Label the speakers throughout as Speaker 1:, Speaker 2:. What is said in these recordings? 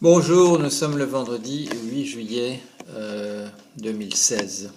Speaker 1: Bonjour, nous sommes le vendredi 8 juillet 2016.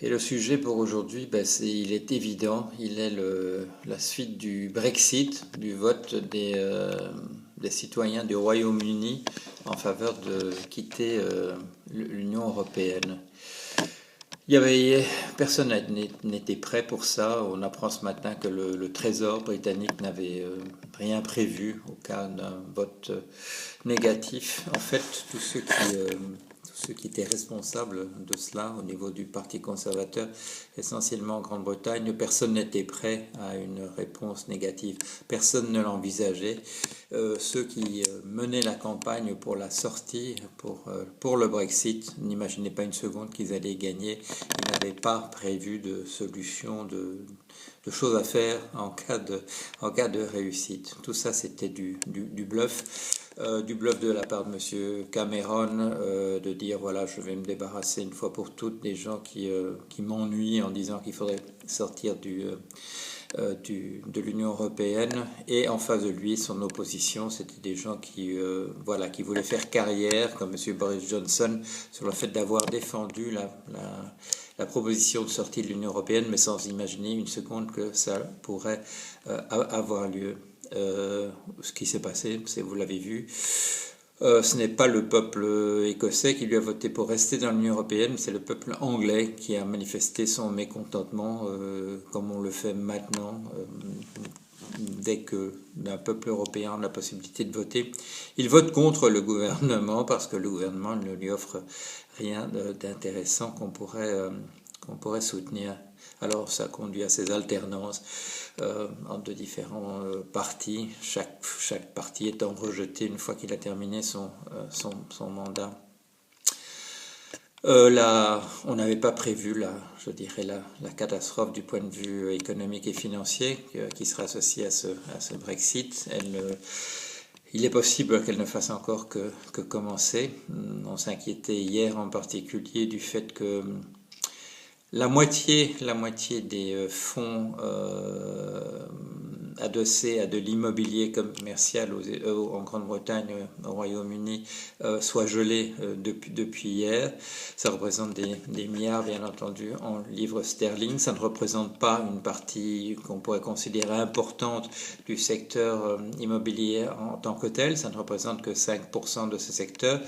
Speaker 1: Et le sujet pour aujourd'hui, il est évident, il est la suite du Brexit, du vote des citoyens du Royaume-Uni en faveur de quitter l'Union européenne. Personne n'était prêt pour ça. On apprend ce matin que le Trésor britannique n'avait rien prévu au cas d'un vote négatif. En fait, tous ceux qui étaient responsables de cela au niveau du Parti conservateur, essentiellement en Grande-Bretagne, personne n'était prêt à une réponse négative. Personne ne l'envisageait. Ceux qui menaient la campagne pour la sortie, pour le Brexit, n'imaginaient pas une seconde qu'ils allaient gagner. Ils n'avaient pas prévu de solution, de choses à faire en cas de réussite. Tout ça, c'était du bluff. Du bluff de la part de M. Cameron, de dire voilà, je vais me débarrasser une fois pour toutes des gens qui m'ennuient en disant qu'il faudrait sortir de l'Union européenne, et en face de lui, son opposition, c'était des gens qui voulaient faire carrière, comme M. Boris Johnson, sur le fait d'avoir défendu la proposition de sortie de l'Union européenne, mais sans imaginer une seconde que ça pourrait avoir lieu. Ce qui s'est passé, vous l'avez vu. Ce n'est pas le peuple écossais qui lui a voté pour rester dans l'Union européenne, c'est le peuple anglais qui a manifesté son mécontentement, comme on le fait maintenant, dès que d'un peuple européen a la possibilité de voter. Il vote contre le gouvernement parce que le gouvernement ne lui offre rien d'intéressant qu'on pourrait soutenir. Alors ça conduit à ces alternances entre différents partis, chaque parti étant rejeté une fois qu'il a terminé son mandat. On n'avait pas prévu la catastrophe du point de vue économique et financier qui sera associée à ce Brexit. Il est possible qu'elle ne fasse encore que commencer. On s'inquiétait hier en particulier du fait que la moitié des fonds adossés à de l'immobilier commercial en Grande-Bretagne, au Royaume-Uni, soit gelés depuis hier. Ça représente des milliards, bien entendu, en livres sterling. Ça ne représente pas une partie qu'on pourrait considérer importante du secteur immobilier en tant que tel. Ça ne représente que 5% de ce secteur.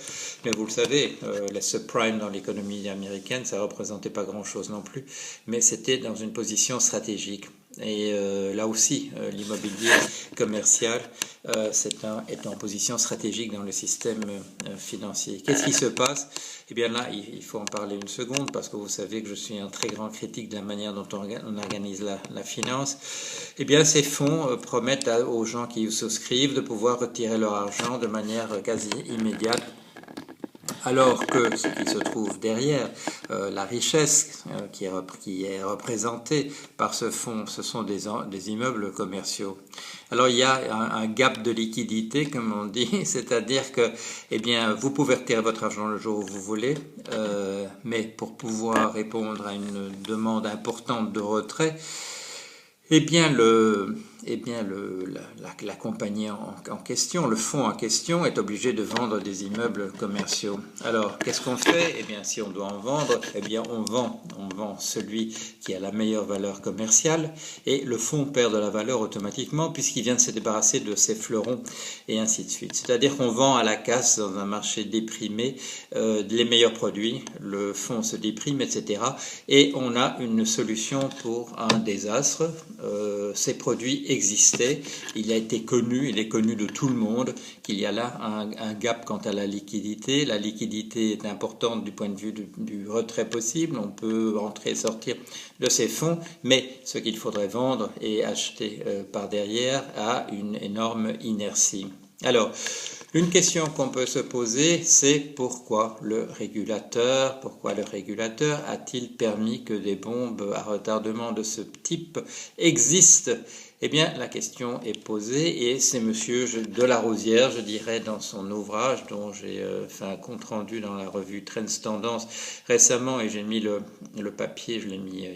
Speaker 1: Mais vous le savez, les subprimes dans l'économie américaine, ça ne représentait pas grand-chose non plus. Mais c'était dans une position stratégique. Et là aussi, l'immobilier commercial est en position stratégique dans le système financier. Qu'est-ce qui se passe? Eh bien là, il faut en parler une seconde parce que vous savez que je suis un très grand critique de la manière dont on organise la finance. Eh bien, ces fonds promettent aux gens qui souscrivent de pouvoir retirer leur argent de manière quasi immédiate. Alors que ce qui se trouve derrière, la richesse qui est représentée par ce fonds, ce sont des immeubles commerciaux. Alors il y a un gap de liquidité, comme on dit, c'est-à-dire que, eh bien, vous pouvez retirer votre argent le jour où vous voulez, mais pour pouvoir répondre à une demande importante de retrait, la compagnie en question, le fonds en question, est obligé de vendre des immeubles commerciaux. Alors, qu'est-ce qu'on fait? Eh bien, si on doit en vendre, eh bien, on vend celui qui a la meilleure valeur commerciale, et le fonds perd de la valeur automatiquement puisqu'il vient de se débarrasser de ses fleurons, et ainsi de suite. C'est-à-dire qu'on vend à la casse dans un marché déprimé les meilleurs produits, le fonds se déprime, etc. Et on a une solution pour un désastre. Ces produits existaient, il est connu de tout le monde qu'il y a là un gap quant à la liquidité. La liquidité est importante du point de vue du retrait possible, on peut entrer et sortir de ces fonds, mais ce qu'il faudrait vendre et acheter par derrière a une énorme inertie. Alors, une question qu'on peut se poser, c'est pourquoi le régulateur a-t-il permis que des bombes à retardement de ce type existent Eh bien, la question est posée et c'est monsieur Delarosière, je dirais, dans son ouvrage dont j'ai fait un compte-rendu dans la revue Trends Tendance récemment et j'ai mis le papier, je l'ai mis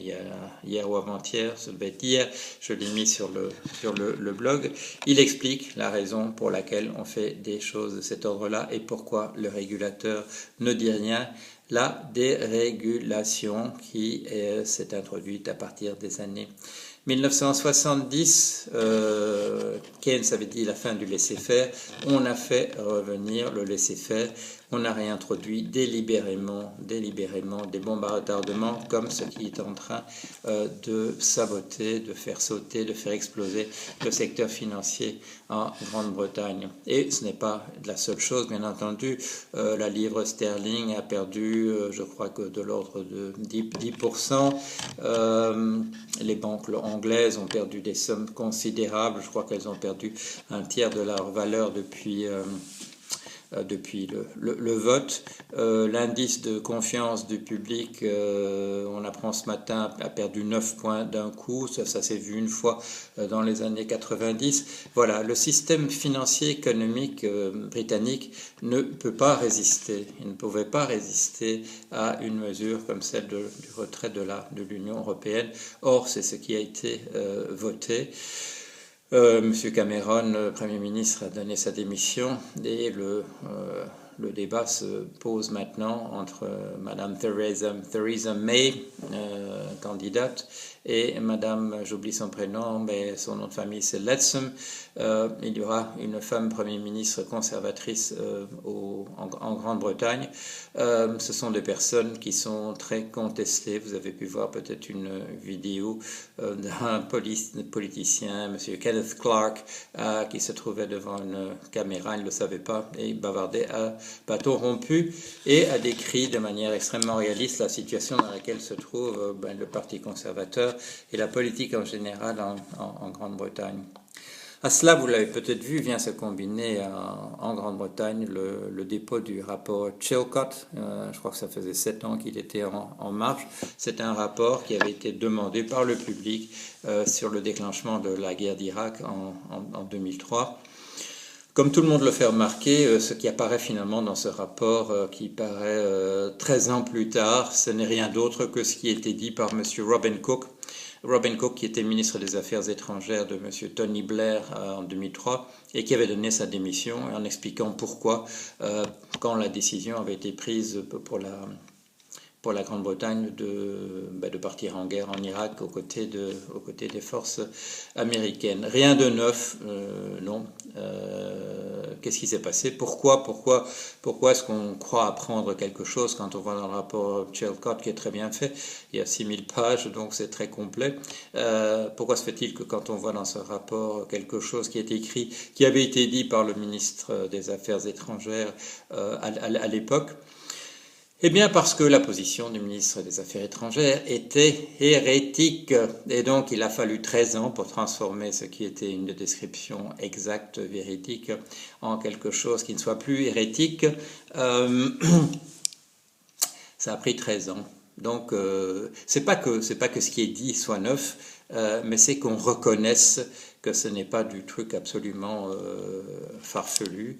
Speaker 1: hier ou avant-hier, ça devait être hier, je l'ai mis sur le blog. Il explique la raison pour laquelle on fait des choses de cet ordre-là et pourquoi le régulateur ne dit rien. La dérégulation qui s'est introduite à partir des années 1970, Keynes avait dit la fin du laisser-faire. On a fait revenir le laisser-faire. On a réintroduit délibérément des bombardements comme ce qui est en train de saboter, de faire sauter, de faire exploser le secteur financier en Grande-Bretagne. Et ce n'est pas la seule chose, bien entendu. La livre sterling a perdu, je crois que de l'ordre de 10%. Les banques anglaises ont perdu des sommes considérables. Je crois qu'elles ont perdu un tiers de leur valeur depuis le vote. L'indice de confiance du public, on apprend ce matin, a perdu 9 points d'un coup. Ça s'est vu une fois dans les années 90. Voilà, le système financier économique britannique ne peut pas résister. Il ne pouvait pas résister à une mesure comme celle du retrait de l'Union européenne. Or, c'est ce qui a été voté. Monsieur Cameron, le Premier ministre, a donné sa démission et le débat se pose maintenant entre Madame Theresa May, candidate, et Madame, j'oublie son prénom, mais son nom de famille c'est Leadsom. Il y aura une femme Premier ministre conservatrice en Grande-Bretagne. Ce sont des personnes qui sont très contestées. Vous avez pu voir peut-être une vidéo d'un politicien, Monsieur Kenneth Clarke, qui se trouvait devant une caméra, il ne le savait pas, et il bavardait à bâton rompu et a décrit de manière extrêmement réaliste la situation dans laquelle se trouve le Parti conservateur et la politique en général en Grande-Bretagne. À cela, vous l'avez peut-être vu, vient se combiner en Grande-Bretagne le dépôt du rapport Chilcot. Je crois que ça faisait 7 ans qu'il était en marche. C'est un rapport qui avait été demandé par le public sur le déclenchement de la guerre d'Irak en 2003. Comme tout le monde le fait remarquer, ce qui apparaît finalement dans ce rapport, qui paraît 13 ans plus tard, ce n'est rien d'autre que ce qui était dit par M. Robin Cook. Robin Cook, qui était ministre des Affaires étrangères de M. Tony Blair en 2003 et qui avait donné sa démission en expliquant pourquoi, quand la décision avait été prise pour la Grande-Bretagne de partir en guerre en Irak aux côtés des forces américaines. Rien de neuf, non. Qu'est-ce qui s'est passé? Pourquoi est-ce qu'on croit apprendre quelque chose quand on voit dans le rapport Chilcot qui est très bien fait? Il y a 6000 pages, donc c'est très complet. Pourquoi se fait-il que quand on voit dans ce rapport quelque chose qui est écrit, qui avait été dit par le ministre des Affaires étrangères à l'époque? Eh bien parce que la position du ministre des Affaires étrangères était hérétique et donc il a fallu 13 ans pour transformer ce qui était une description exacte, véridique, en quelque chose qui ne soit plus hérétique. Ça a pris 13 ans. Donc c'est pas que ce qui est dit soit neuf, mais c'est qu'on reconnaisse que ce n'est pas du truc absolument farfelu.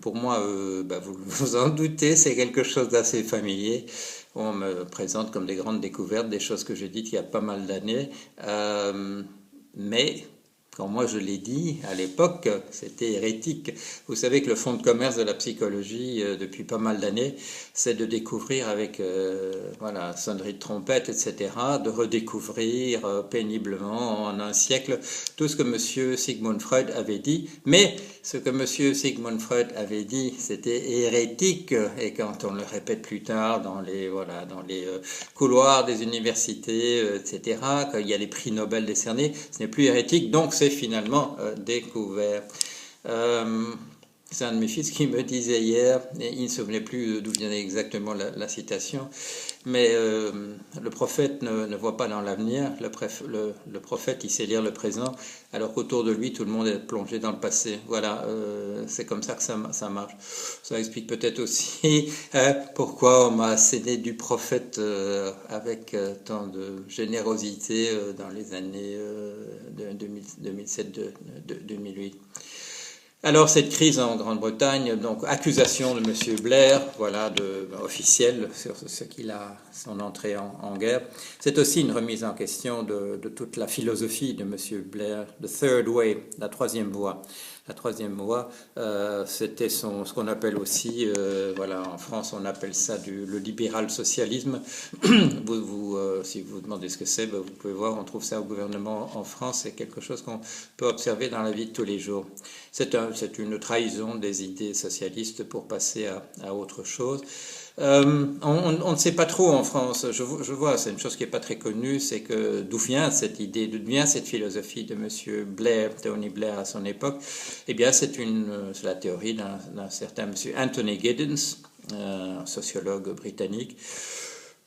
Speaker 1: Pour moi, vous vous en doutez, c'est quelque chose d'assez familier. On me présente comme des grandes découvertes, des choses que j'ai dites il y a pas mal d'années. Mais quand moi je l'ai dit à l'époque, c'était hérétique. Vous savez que le fonds de commerce de la psychologie, depuis pas mal d'années, c'est de découvrir avec sonnerie de trompette, etc., de redécouvrir péniblement en un siècle tout ce que M. Sigmund Freud avait dit. Mais ce que M. Sigmund Freud avait dit, c'était hérétique. Et quand on le répète plus tard dans les couloirs des universités, etc., quand il y a les prix Nobel décernés, ce n'est plus hérétique. Donc c'est finalement découvert. C'est un de mes fils qui me disait hier, et il ne se souvenait plus d'où venait exactement la citation, mais le prophète ne voit pas dans l'avenir, le prophète il sait lire le présent, alors qu'autour de lui tout le monde est plongé dans le passé. Voilà, c'est comme ça que ça marche. Ça explique peut-être aussi pourquoi on m'a asséné du prophète avec tant de générosité dans les années 2007-2008. Alors cette crise en Grande-Bretagne, donc accusation de M. Blair, voilà, officielle sur ce qu'il a, son entrée en guerre. C'est aussi une remise en question de toute la philosophie de M. Blair, the third way, la troisième voie. La troisième voie, c'était ce qu'on appelle aussi, voilà, en France on appelle ça le libéral socialisme. Si vous vous demandez ce que c'est, vous pouvez voir, on trouve ça au gouvernement en France, c'est quelque chose qu'on peut observer dans la vie de tous les jours. C'est une trahison des idées socialistes pour passer à autre chose. On ne sait pas trop en France, je vois, c'est une chose qui n'est pas très connue, c'est que d'où vient cette idée, d'où vient cette philosophie de M. Blair, Tony Blair à son époque. Eh bien, c'est la théorie d'un certain M. Anthony Giddens, un sociologue britannique,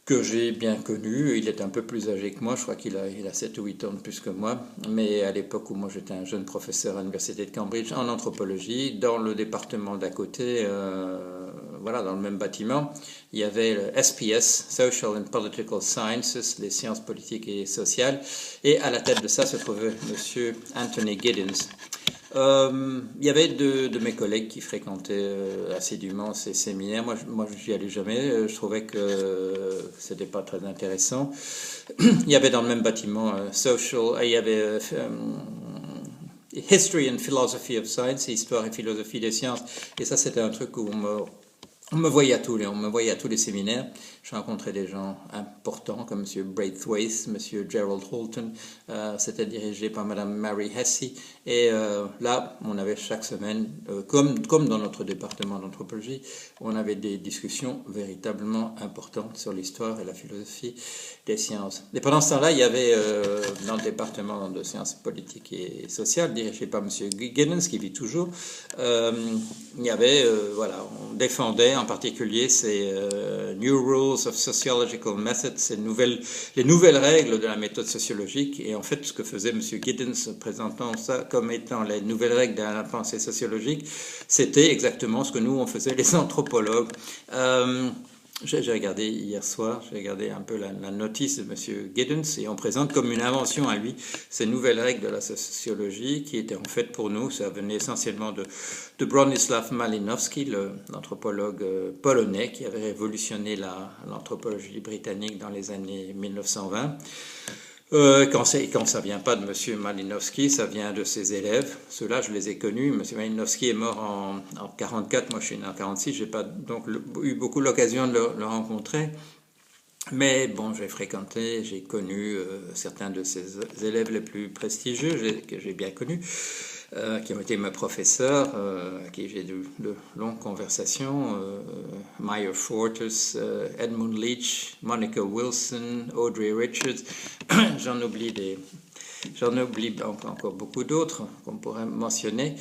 Speaker 1: que j'ai bien connu. Il est un peu plus âgé que moi, je crois qu'il a 7 ou 8 ans de plus que moi, mais à l'époque où moi j'étais un jeune professeur à l'université de Cambridge en anthropologie, dans le département d'à côté, voilà, dans le même bâtiment, il y avait le SPS, Social and Political Sciences, les sciences politiques et sociales, et à la tête de ça se trouvait M. Anthony Giddens. Il y avait deux de mes collègues qui fréquentaient assidûment ces séminaires. Moi, je n'y allais jamais. Je trouvais que c'était pas très intéressant. Il y avait dans le même bâtiment il y avait History and Philosophy of Science, histoire et philosophie des sciences. Et ça, c'était un truc où on me voyait à tous les séminaires. Je rencontrais des gens importants comme M. Braithwaite, M. Gerald Holton. C'était dirigé par Mme Mary Hesse. Et là, on avait chaque semaine, comme dans notre département d'anthropologie, on avait des discussions véritablement importantes sur l'histoire et la philosophie des sciences. Et pendant ce temps-là, il y avait dans le département de sciences politiques et sociales, dirigé par M. Giddens, qui vit toujours, il y avait, voilà, on défendait en particulier ces New Rules of Sociological Methods, les nouvelles règles de la méthode sociologique. Et en fait, ce que faisait M. Giddens, présentant ça comme étant les nouvelles règles de la pensée sociologique, c'était exactement ce que nous, on faisait les anthropologues. J'ai regardé hier soir, j'ai regardé un peu la notice de M. Giddens et on présente comme une invention à lui ces nouvelles règles de la sociologie qui étaient en fait pour nous, ça venait essentiellement de Bronislaw Malinowski, l'anthropologue polonais qui avait révolutionné l'anthropologie britannique dans les années 1920. Quand ça vient pas de M. Malinowski, ça vient de ses élèves. Ceux-là, je les ai connus. M. Malinowski est mort en 1944, moi je suis né en 1946, j'ai pas donc eu beaucoup l'occasion de le rencontrer. Mais bon, j'ai connu certains de ses élèves les plus prestigieux que j'ai bien connus, qui ont été mes professeurs, à qui j'ai de longues conversations, Meyer Fortus, Edmund Leach, Monica Wilson, Audrey Richards, j'en oublie encore beaucoup d'autres qu'on pourrait mentionner.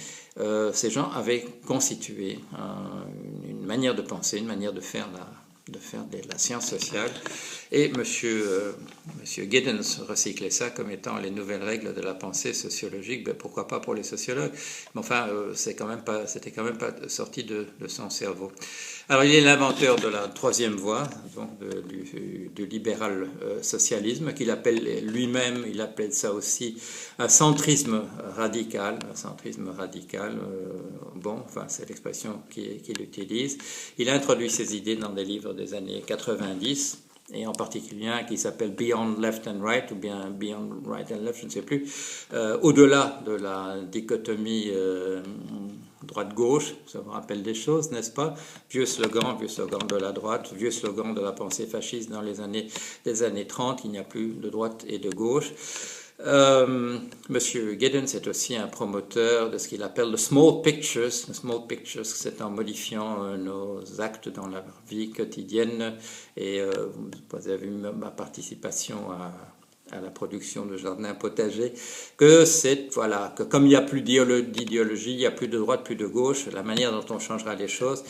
Speaker 1: Ces gens avaient constitué une manière de penser, une manière de faire de la science sociale. Et Monsieur Giddens recyclait ça comme étant les nouvelles règles de la pensée sociologique. Ben, pourquoi pas pour les sociologues? Mais enfin, c'était quand même pas sorti de son cerveau. Alors, il est l'inventeur de la troisième voie, donc du libéral socialisme, qu'il appelle lui-même, il appelle ça aussi un centrisme radical. Bon, enfin, c'est l'expression qu'il utilise. Il a introduit ses idées dans des livres des années 90, et en particulier un qui s'appelle Beyond Left and Right, ou bien Beyond Right and Left, je ne sais plus, au-delà de la dichotomie droite-gauche. Ça vous rappelle des choses, n'est-ce pas? Vieux slogan de la droite, vieux slogan de la pensée fasciste dans les années 30, il n'y a plus de droite et de gauche. Monsieur Giddens est aussi un promoteur de ce qu'il appelle le small pictures. Le small pictures, c'est en modifiant nos actes dans la vie quotidienne. Et vous avez vu ma participation à la production de jardins potagers, que voilà, que comme il n'y a plus d'idéologie, il n'y a plus de droite, plus de gauche, la manière dont on changera les choses,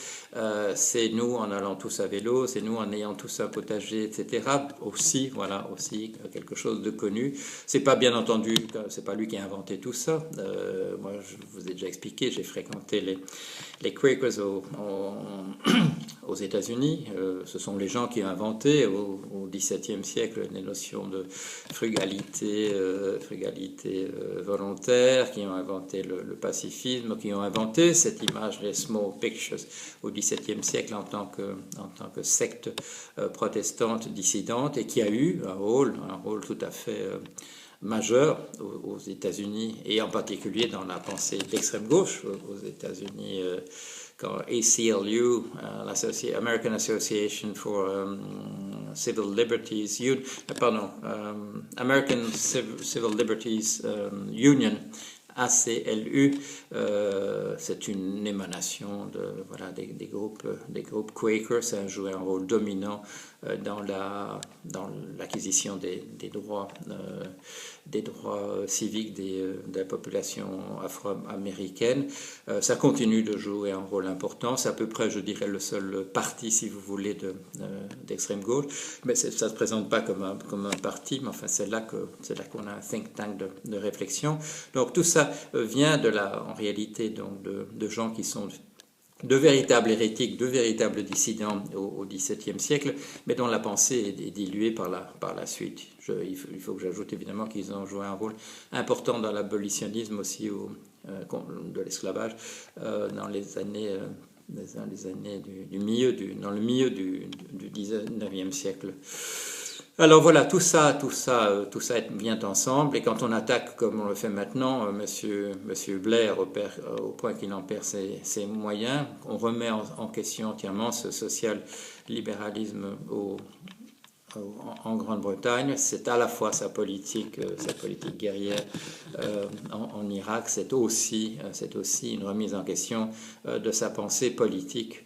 Speaker 1: c'est nous en allant tous à vélo, c'est nous en ayant tous un potager, etc. Aussi, voilà, aussi quelque chose de connu. C'est pas bien entendu, c'est pas lui qui a inventé tout ça. Moi, je vous ai déjà expliqué, j'ai fréquenté les Quakers aux États-Unis. Ce sont les gens qui ont inventé au XVIIe siècle les notions de frugalité volontaire, qui ont inventé le pacifisme, qui ont inventé cette image des small pictures au XVIIe siècle en tant que secte protestante dissidente, et qui a eu un rôle tout à fait majeur aux États-Unis, et en particulier dans la pensée d'extrême gauche aux États-Unis, quand ACLU, American Association for Civil Liberties, American Civil Liberties Union, ACLU, c'est une émanation des groupes Quakers. Ça a joué un rôle dominant dans l'acquisition des droits civiques de la population afro-américaine. Ça continue de jouer un rôle important. C'est à peu près, je dirais, le seul parti, si vous voulez, d'extrême gauche. Mais ça ne se présente pas comme un parti, mais enfin, c'est là qu'on a un think tank de réflexion. Donc tout ça vient en réalité donc de gens qui sont de véritables hérétiques, de véritables dissidents au XVIIe siècle, mais dont la pensée est diluée par la suite. Il faut que j'ajoute évidemment qu'ils ont joué un rôle important dans l'abolitionnisme aussi de l'esclavage dans les années du milieu du XIXe siècle. Alors voilà, tout ça vient ensemble, et quand on attaque, comme on le fait maintenant, Monsieur Blair au point qu'il en perd ses moyens, on remet en question entièrement ce social-libéralisme en Grande-Bretagne. C'est à la fois sa politique guerrière en Irak, c'est aussi une remise en question de sa pensée politique,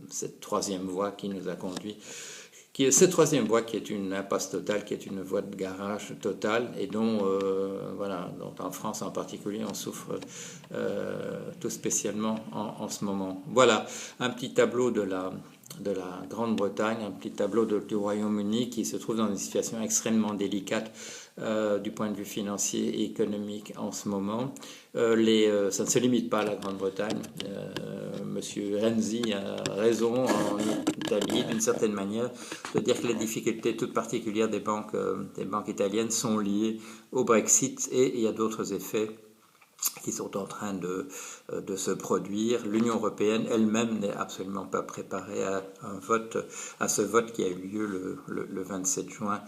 Speaker 1: cette troisième voie qui nous a conduit. Cette troisième voie qui est une impasse totale, qui est une voie de garage totale, et dont en France en particulier on souffre tout spécialement en ce moment. Voilà un petit tableau de la Grande-Bretagne, un petit tableau du Royaume-Uni qui se trouve dans une situation extrêmement délicate du point de vue financier et économique en ce moment. Ça ne se limite pas à la Grande-Bretagne. Monsieur Renzi a raison en Italie, d'une certaine manière, de dire que les difficultés toutes particulières des banques italiennes sont liées au Brexit, et il y a d'autres effets qui sont en train de se produire. L'Union européenne elle-même n'est absolument pas préparée à ce vote qui a eu lieu le 27 juin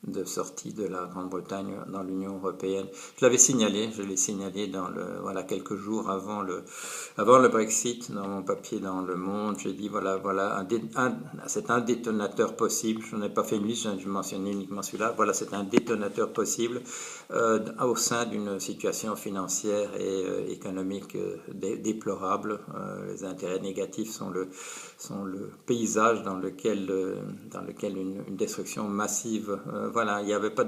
Speaker 1: de sortie de la Grande-Bretagne dans l'Union européenne. Je l'ai signalé quelques jours avant le Brexit, dans mon papier dans Le Monde. J'ai dit c'est un détonateur possible. Je n'en ai pas fait une liste, je mentionnais uniquement celui-là. Voilà, c'est un détonateur possible au sein d'une situation financière et économique déplorable. Les intérêts négatifs sont le paysage dans lequel une destruction massive. Il n'y avait pas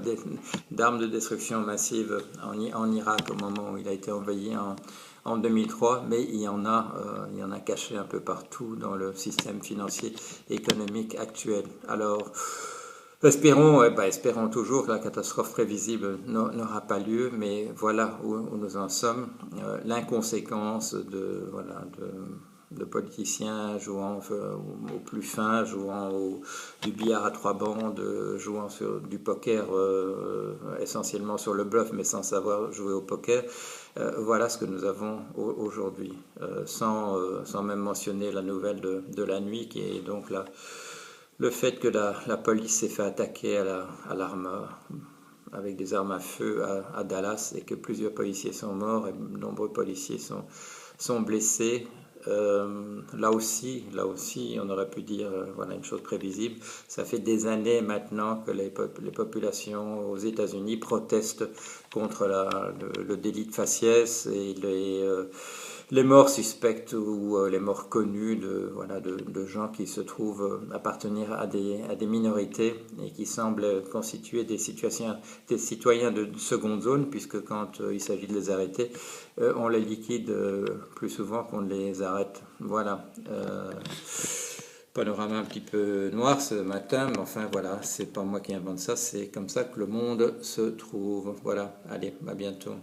Speaker 1: d'armes de destruction massive en Irak au moment où il a été envahi en 2003, mais il y en a caché un peu partout dans le système financier et économique actuel. Alors, espérons toujours que la catastrophe prévisible n'aura pas lieu, mais voilà où nous en sommes. L'inconséquence de politiciens jouant au plus fin, jouant du billard à trois bandes, jouant du poker essentiellement sur le bluff, mais sans savoir jouer au poker. Voilà ce que nous avons aujourd'hui, sans même mentionner la nouvelle de la nuit, qui est donc le fait que la police s'est fait attaquer à l'arme avec des armes à feu à Dallas, et que plusieurs policiers sont morts et de nombreux policiers sont blessés. Là aussi, on aurait pu dire une chose prévisible. Ça fait des années maintenant que les populations aux États-Unis protestent contre le délit de faciès et les morts suspectes ou les morts connues de gens qui se trouvent appartenir à des minorités et qui semblent constituer des citoyens de seconde zone, puisque quand il s'agit de les arrêter, on les liquide plus souvent qu'on ne les arrête. Voilà. Panorama un petit peu noir ce matin, mais enfin voilà, c'est pas moi qui invente ça, c'est comme ça que le monde se trouve. Voilà, allez, à bientôt.